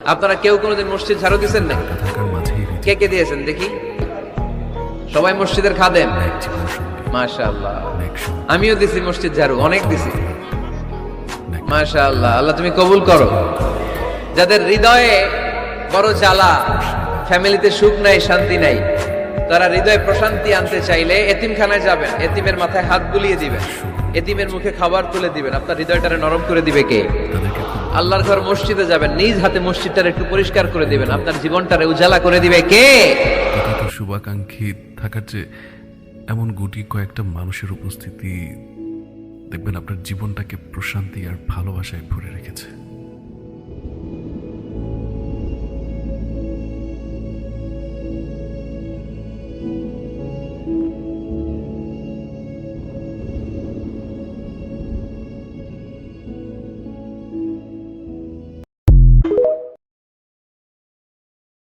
আপনারা কেউ কোনোদিন মসজিদ ঝাড়ু দিয়েছেন না? কে কে দিয়েছেন দেখি? সবাই মসজিদের খাদেম? মাশাআল্লাহ। আমিও দিছি মসজিদ ঝাড়ু, অনেক দিছি। মাশাআল্লাহ, আল্লাহ তুমি কবুল করো। যাদের হৃদয়ে বড় জ্বালা, ফ্যামিলিতে সুখ নাই, শান্তি নাই, তারা হৃদয়ে প্রশান্তি আনতে চাইলে এতিমখানায় যাবেন, এতিমের মাথায় হাত বুলিয়ে দিবেন, এতিমের মুখে খাবার তুলে দিবেন। আপনার হৃদয়টারে নরম করে দিবে কে? আল্লাহর ঘর মসজিদে যাবেন, নিজ হাতে মসজিদটারে একটু পরিষ্কার করে দিবেন, আপনার জীবনটারে উজালা করে দিবে কে? শুভাকাঙ্ক্ষী থাকার যে এমন গুটি কয়েকটা মানুষের উপস্থিতি দেখবেন আপনার জীবনটাকে প্রশান্তি আর ভালোবাসায় ভরে রেখেছে।